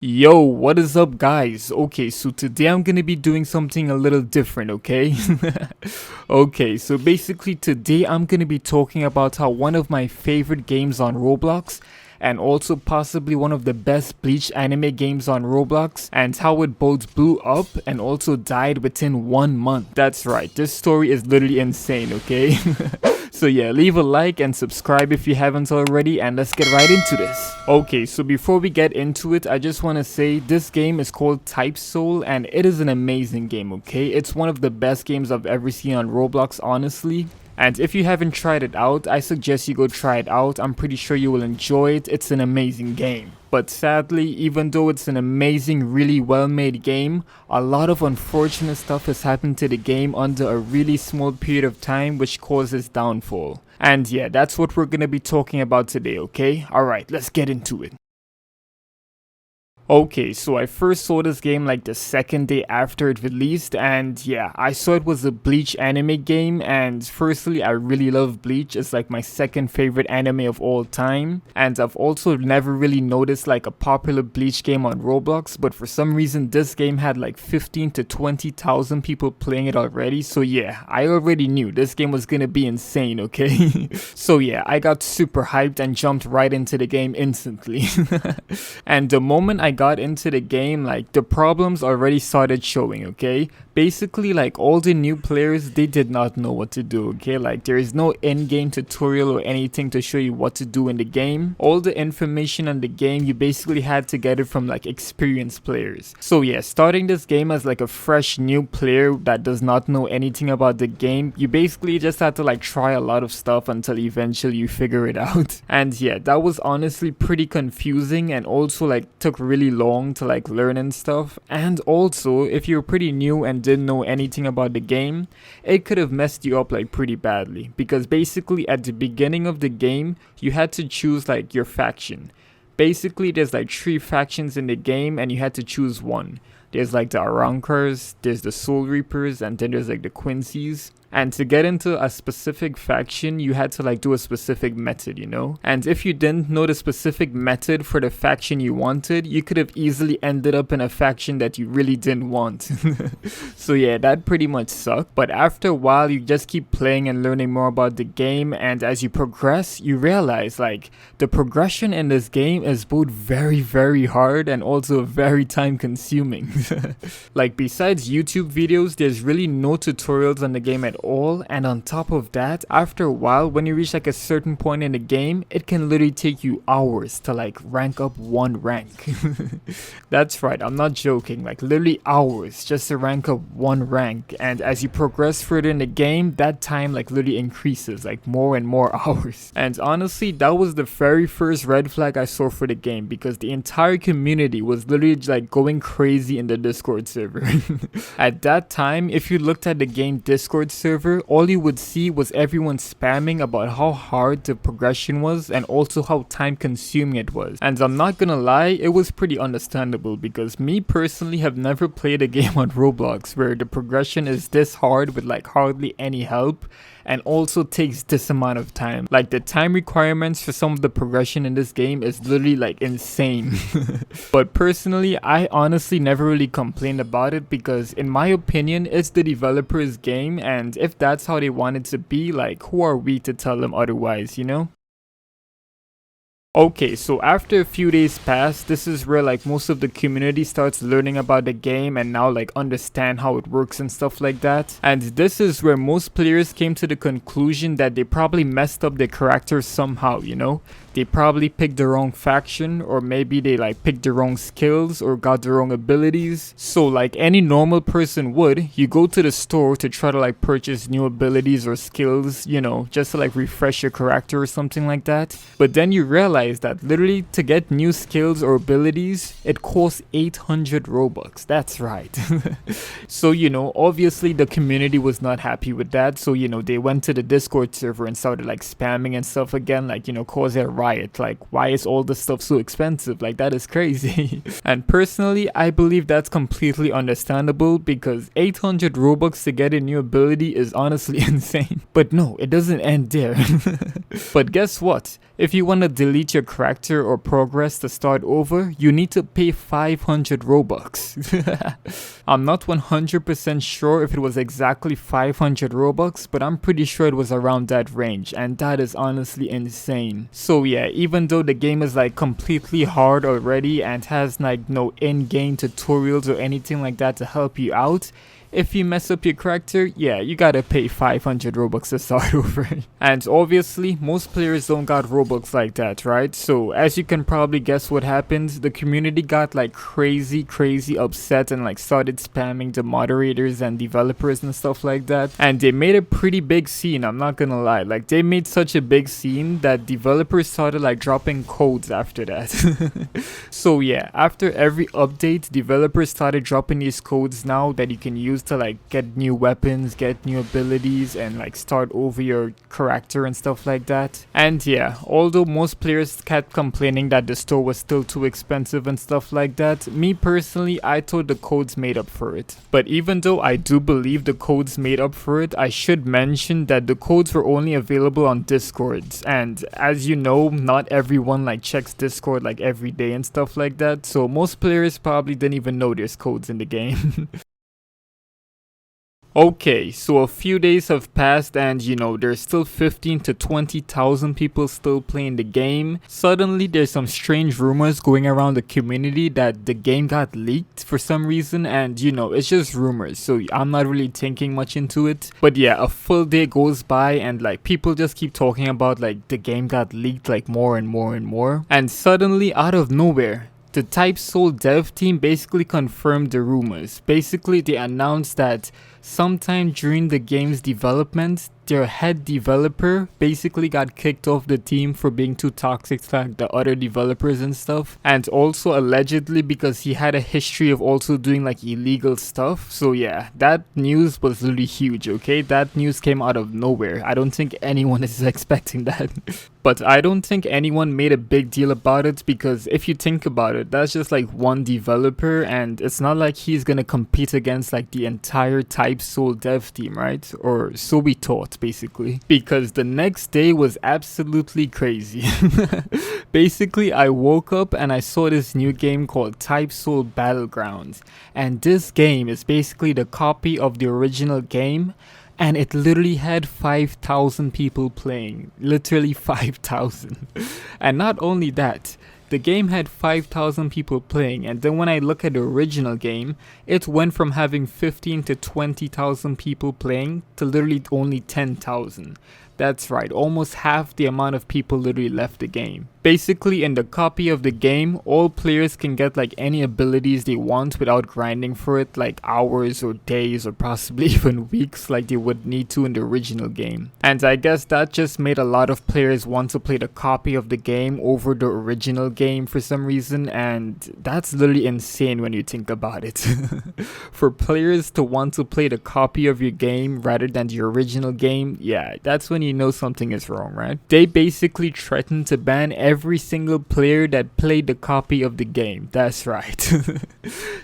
Yo, what is up guys? Okay, so today I'm gonna be doing something a little different, okay? Okay, so basically today I'm gonna be talking about how one of my favorite games on Roblox and also possibly one of the best Bleach anime games on Roblox, and how it both blew up and also died within 1 month. That's right, this story is literally insane, okay? So yeah, leave a like and subscribe if you haven't already, and let's get right into this. Okay, so before we get into it, I just want to say this game is called Type Soul and it is an amazing game, okay? It's one of the best games I've ever seen on Roblox, honestly. And if you haven't tried it out, I suggest you go try it out. I'm pretty sure you will enjoy it. It's an amazing game. But sadly, even though it's an amazing, really well-made game, a lot of unfortunate stuff has happened to the game under a really small period of time, which causes downfall. And yeah, that's what we're gonna be talking about today, okay? Alright, let's get into it. Okay, so I first saw this game like the second day after it released, and yeah, I saw it was a Bleach anime game, and firstly, I really love Bleach. It's like my second favorite anime of all time, and I've also never really noticed like a popular Bleach game on Roblox, but for some reason this game had like 15 to 20,000 people playing it already, so yeah, I already knew this game was gonna be insane, okay? So yeah, I got super hyped and jumped right into the game instantly. And the moment I got into the game, like the problems already started showing, okay? Basically, like all the new players, they did not know what to do, okay? Like there is no in-game tutorial or anything to show you what to do in the game. All the information on the game, you basically had to get it from like experienced players. So yeah, starting this game as like a fresh new player that does not know anything about the game, you basically just had to like try a lot of stuff until eventually you figure it out. And yeah, that was honestly pretty confusing and also like took really long to like learn and stuff. And also, if you're pretty new and didn't know anything about the game, it could have messed you up like pretty badly, because basically at the beginning of the game you had to choose like your faction. Basically there's like 3 factions in the game and you had to choose one. There's like the Arankars, there's the Soul Reapers, and then there's like the Quincy's. And to get into a specific faction, you had to like do a specific method, you know? And if you didn't know the specific method for the faction you wanted, you could have easily ended up in a faction that you really didn't want. So yeah, that pretty much sucked. But after a while, you just keep playing and learning more about the game. And as you progress, you realize like the progression in this game is both very, very hard and also very time consuming. Like besides YouTube videos, there's really no tutorials on the game at all, and on top of that, after a while when you reach like a certain point in the game, it can literally take you hours to like rank up 1 rank. That's right, I'm not joking, like literally hours just to rank up 1 rank. And as you progress further in the game, that time like literally increases like more and more hours. And honestly, that was the very first red flag I saw for the game, because the entire community was literally like going crazy in the Discord server. At that time, if you looked at the game Discord server, all you would see was everyone spamming about how hard the progression was and also how time consuming it was. And I'm not gonna lie, it was pretty understandable, because me personally have never played a game on Roblox where the progression is this hard with like hardly any help and also takes this amount of time. Like the time requirements for some of the progression in this game is literally like insane. But personally, I honestly never really complained about it, because in my opinion, it's the developer's game, and if that's how they want it to be, like who are we to tell them otherwise, you know? Okay, so after a few days pass, this is where like most of the community starts learning about the game and now like understand how it works and stuff like that. And this is where most players came to the conclusion that they probably messed up their characters somehow, you know? They probably picked the wrong faction, or maybe they like picked the wrong skills or got the wrong abilities. So like any normal person would, you go to the store to try to like purchase new abilities or skills, you know, just to like refresh your character or something like that. But then you realize that literally to get new skills or abilities, it costs 800 Robux. That's right. So, you know, obviously the community was not happy with that. So, you know, they went to the Discord server and started like spamming and stuff again, like, you know, causing a riot. Like, why is all this stuff so expensive? Like, that is crazy. And personally, I believe that's completely understandable, because 800 Robux to get a new ability is honestly insane. But no, it doesn't end there. But guess what? If you want to delete your character or progress to start over, you need to pay 500 Robux. I'm not 100% sure if it was exactly 500 Robux, but I'm pretty sure it was around that range, and that is honestly insane. So yeah, even though the game is like completely hard already and has like no in-game tutorials or anything like that to help you out, if you mess up your character, yeah, you gotta pay 500 Robux to start over. And obviously, most players don't got Robux like that, right? So as you can probably guess what happened, the community got like crazy upset and like started spamming the moderators and developers and stuff like that. And they made a pretty big scene, I'm not gonna lie. Like they made such a big scene that developers started like dropping codes after that. So yeah, after every update, developers started dropping these codes now that you can use to like get new weapons, get new abilities, and like start over your character and stuff like that. And yeah, although most players kept complaining that the store was still too expensive and stuff like that, me personally, I thought the codes made up for it. But even though I do believe the codes made up for it, I should mention that the codes were only available on Discord, and as you know, not everyone like checks Discord like every day and stuff like that, so most players probably didn't even know there's codes in the game. Okay, so a few days have passed and you know, there's still 15 to 20,000 people still playing the game. Suddenly there's some strange rumors going around the community that the game got leaked for some reason, and you know, it's just rumors, so I'm not really thinking much into it. But yeah, a full day goes by and like people just keep talking about like the game got leaked like more and more and more. And suddenly out of nowhere, the Type Soul dev team basically confirmed the rumors. Basically, they announced that sometime during the game's development, their head developer basically got kicked off the team for being too toxic to like the other developers and stuff, and also allegedly because he had a history of also doing like illegal stuff. So yeah, that news was really huge, okay? That news came out of nowhere. I don't think anyone is expecting that. But I don't think anyone made a big deal about it, because if you think about it, that's just like one developer, and it's not like he's gonna compete against like the entire Type Soul dev team, right? Or so we thought, basically. Because the next day was absolutely crazy. Basically, I woke up and I saw this new game called Type Soul Battlegrounds, and this game is basically the copy of the original game. And it literally had 5,000 people playing. Literally 5,000. And not only that, the game had 5,000 people playing, and then when I look at the original game, it went from having 15 to 20,000 people playing to literally only 10,000. That's right, almost half the amount of people literally left the game. Basically, in the copy of the game, all players can get like any abilities they want without grinding for it like hours or days or possibly even weeks like they would need to in the original game. And I guess that just made a lot of players want to play the copy of the game over the original game for some reason, and that's literally insane when you think about it. For players to want to play the copy of your game rather than the original game, yeah, that's when you know something is wrong, right? They basically threatened to ban every single player that played the copy of the game. That's right.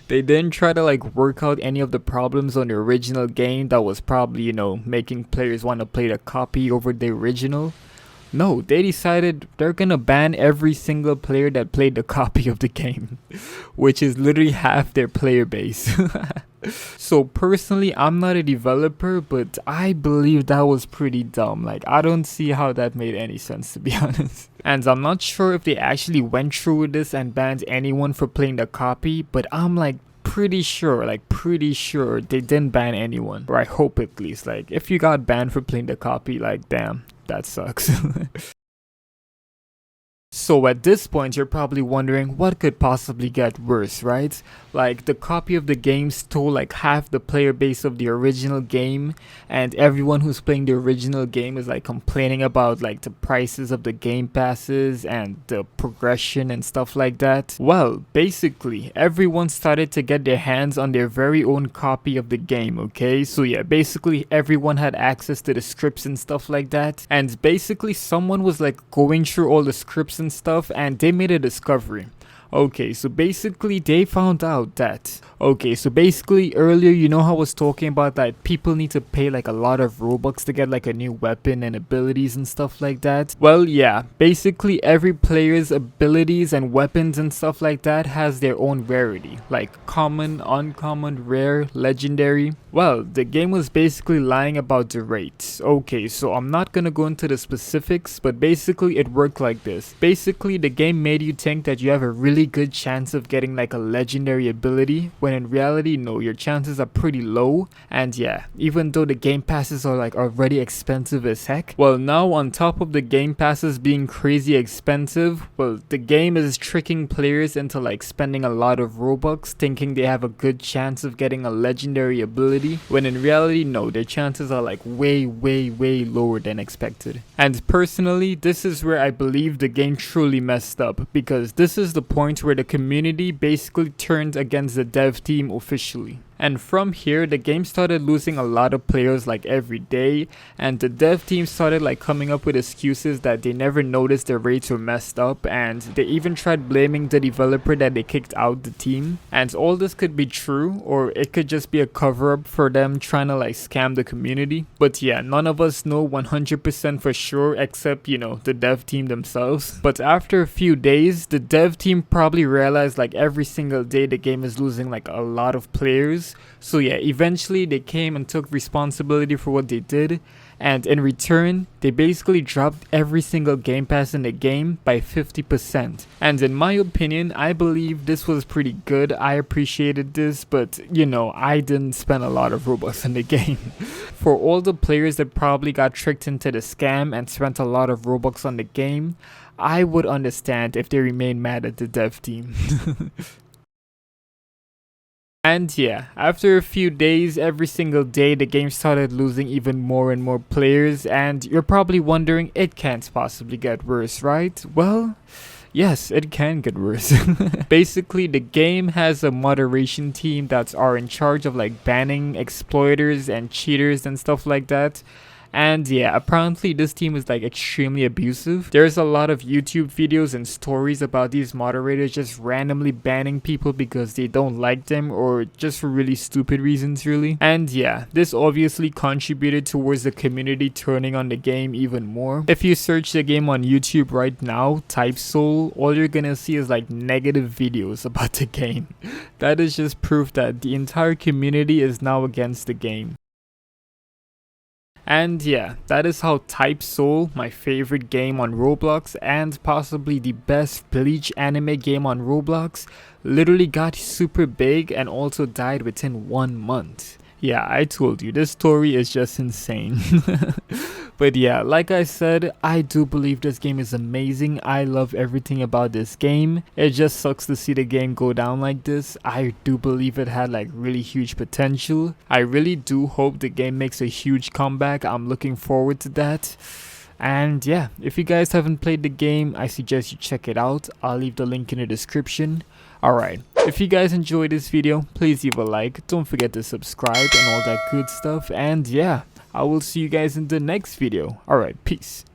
They didn't try to like work out any of the problems on the original game that was probably, you know, making players want to play the copy over the original. No, they decided they're gonna ban every single player that played the copy of the game, which is literally half their player base. So personally, I'm not a developer, but I believe that was pretty dumb. Like, I don't see how that made any sense, to be honest. And I'm not sure if they actually went through with this and banned anyone for playing the copy, but I'm like pretty sure they didn't ban anyone, or I hope at least. Like, if you got banned for playing the copy, like, damn, that sucks. So at this point, you're probably wondering what could possibly get worse, right? Like, the copy of the game stole like half the player base of the original game, and everyone who's playing the original game is like complaining about like the prices of the game passes and the progression and stuff like that. Well, basically, everyone started to get their hands on their very own copy of the game, okay? So yeah, basically everyone had access to the scripts and stuff like that, and basically someone was like going through all the scripts and stuff, and they made a discovery. Okay, so basically they found out that Okay, so basically earlier, you know how I was talking about that people need to pay like a lot of Robux to get like a new weapon and abilities and stuff like that? Well, yeah, basically every player's abilities and weapons and stuff like that has their own rarity, like common, uncommon, rare, legendary. Well, the game was basically lying about the rates. Okay, so I'm not gonna go into the specifics, but basically it worked like this. Basically, the game made you think that you have a really good chance of getting like a legendary ability, when in reality, no, your chances are pretty low. And yeah, even though the game passes are like already expensive as heck, well, now on top of the game passes being crazy expensive, well, the game is tricking players into like spending a lot of Robux thinking they have a good chance of getting a legendary ability, when in reality, no, their chances are like way lower than expected. And personally, this is where I believe the game truly messed up, because this is the point where the community basically turned against the dev team officially. And from here, the game started losing a lot of players like every day, and the dev team started like coming up with excuses that they never noticed their rates were messed up, and they even tried blaming the developer that they kicked out the team. And all this could be true, or it could just be a cover-up for them trying to like scam the community. But yeah, none of us know 100% for sure, except, you know, the dev team themselves. But after a few days, the dev team probably realized like every single day the game is losing like a lot of players. So yeah, eventually they came and took responsibility for what they did, and in return, they basically dropped every single game pass in the game by 50%. And in my opinion, I believe this was pretty good. I appreciated this, but you know, I didn't spend a lot of Robux in the game. For all the players that probably got tricked into the scam and spent a lot of Robux on the game, I would understand if they remain mad at the dev team. And yeah, after a few days, every single day the game started losing even more and more players, and you're probably wondering, it can't possibly get worse, right? Well, yes, it can get worse. Basically, the game has a moderation team that are in charge of like banning exploiters and cheaters and stuff like that. And yeah, apparently this team is like extremely abusive. There's a lot of YouTube videos and stories about these moderators just randomly banning people because they don't like them, or just for really stupid reasons really. And yeah, this obviously contributed towards the community turning on the game even more. If you search the game on YouTube right now, type Soul, all you're gonna see is like negative videos about the game. That is just proof that the entire community is now against the game. And yeah, that is how Type Soul, my favorite game on Roblox and possibly the best Bleach anime game on Roblox, literally got super big and also died within 1 month. Yeah, I told you, this story is just insane. But yeah, like I said, I do believe this game is amazing. I love everything about this game. It just sucks to see the game go down like this. I do believe it had like really huge potential. I really do hope the game makes a huge comeback. I'm looking forward to that. And yeah, if you guys haven't played the game, I suggest you check it out. I'll leave the link in the description. Alright, if you guys enjoyed this video, please leave a like. Don't forget to subscribe and all that good stuff. And yeah, I will see you guys in the next video. Alright, peace.